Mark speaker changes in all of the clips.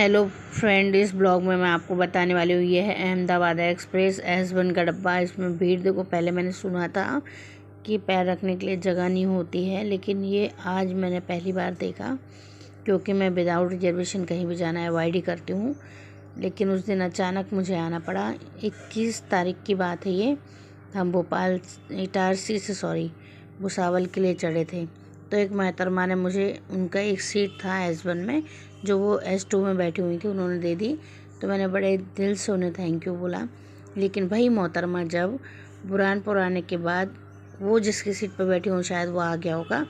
Speaker 1: Hello friend, इस blog में मैं आपको बताने वाली हूँ ये है अहमदाबाद एक्सप्रेस S1 का डब्बा। इसमें भीड़ देखो, पहले मैंने सुना था कि पैर रखने के लिए जगह नहीं होती है, लेकिन ये आज मैंने पहली बार देखा, क्योंकि मैं विदाउट रिजर्वेशन कहीं भी जाना अवॉइड ही करती हूँ। लेकिन उस दिन अचानक मुझे आना पड़ा। 21 तारीख की बात है ये। हम भोपाल इटारसी से भुसावल के लिए चढ़े थे, तो एक मोहतरमा ने मुझे, उनका एक सीट था S1 में जो वो S2 में बैठी हुई थी, उन्होंने दे दी। तो मैंने बड़े दिल से उन्हें थैंक यू बोला। लेकिन भाई मोहतरमा जब बुरहानपुर आने के बाद, वो जिसकी सीट पर बैठी हूँ शायद वो आ गया होगा,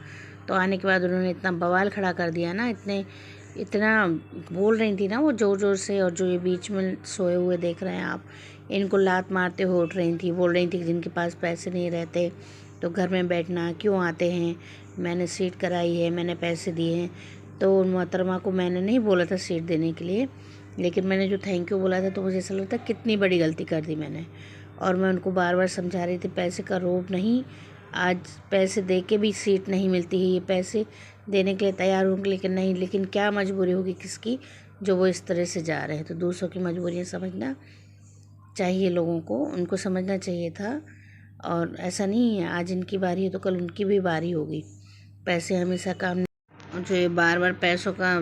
Speaker 1: तो आने के बाद उन्होंने इतना बवाल खड़ा कर दिया ना, इतना बोल रही थी ना वो ज़ोर ज़ोर से। और जो ये बीच में सोए हुए देख रहे हैं आप, इनको लात मारते हुए उठ रही थी, बोल रही थी कि जिनके पास पैसे नहीं रहते तो घर में बैठना क्यों आते हैं, मैंने सीट कराई है, मैंने पैसे दिए हैं। तो उन मोहतरमा को मैंने नहीं बोला था सीट देने के लिए, लेकिन मैंने जो थैंक यू बोला था, तो मुझे ऐसा लगता कितनी बड़ी गलती कर दी मैंने। और मैं उनको बार बार समझा रही थी पैसे का रोब नहीं, आज पैसे दे के भी सीट नहीं मिलती है, ये पैसे देने के लिए तैयार होंगे लेकिन नहीं। लेकिन क्या मजबूरी होगी किसकी, जो वो इस तरह से जा रहे हैं। तो दूसरों की मजबूरियाँ समझना चाहिए लोगों को, उनको समझना चाहिए था। और ऐसा नहीं है आज इनकी बारी है तो कल उनकी भी बारी होगी। पैसे हमेशा काम नहीं। जो ये बार बार पैसों का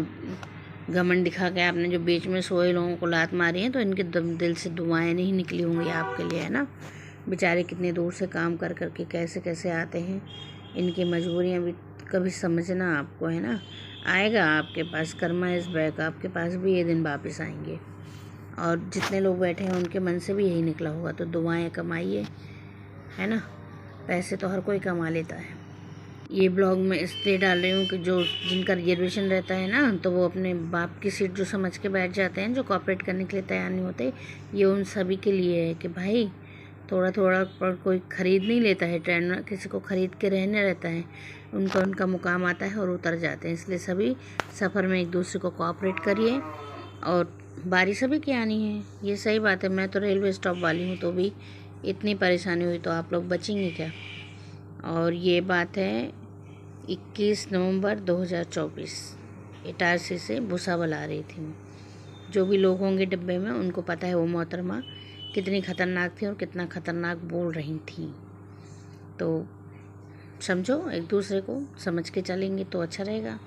Speaker 1: घमंड दिखा के आपने जो बीच में सोए लोगों को लात मारी है, तो इनके दिल से दुआएं नहीं निकली होंगी आपके लिए, है ना। बेचारे कितने दूर से काम कर कर के कैसे कैसे आते हैं, इनकी मजबूरियाँ भी कभी समझना आपको, है ना। आएगा आपके पास, कर्मा इस बैक, आपके पास भी ये दिन वापस आएंगे। और जितने लोग बैठे हैं उनके मन से भी यही निकला होगा। तो दुआएं कमाइए, है ना। पैसे तो हर कोई कमा लेता है। ये ब्लॉग में इसलिए डाल रही हूँ कि जो जिनका रिजर्वेशन रहता है ना, तो वो अपने बाप की सीट जो समझ के बैठ जाते हैं, जो कॉपरेट करने के लिए तैयार नहीं होते, ये उन सभी के लिए है कि भाई थोड़ा थोड़ा पर कोई ख़रीद नहीं लेता है ट्रेन, किसी को ख़रीद के रहने रहता है। उनका मुकाम आता है और उतर जाते हैं। इसलिए सभी सफ़र में एक दूसरे को कोऑपरेट करिए, और बारी सभी की आनी है, ये सही बात है। मैं तो रेलवे स्टॉप वाली हूँ, तो भी इतनी परेशानी हुई तो आप लोग बचेंगे क्या। और ये बात है 21 नवंबर 2024, इटारसी से भुसावल आ रही थी। जो भी लोग होंगे डिब्बे में, उनको पता है वो मोहतरमा कितनी ख़तरनाक थी और कितना ख़तरनाक बोल रही थी। तो समझो, एक दूसरे को समझ के चलेंगे तो अच्छा रहेगा,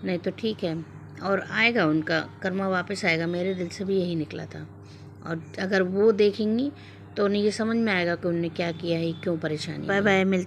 Speaker 1: नहीं तो ठीक है। और आएगा उनका कर्मा वापस आएगा, मेरे दिल से भी यही निकला था। और अगर वो देखेंगी तो उन्हें ये समझ में आएगा कि उन्होंने क्या किया है, क्यों परेशानी। बाय बाय, मिलती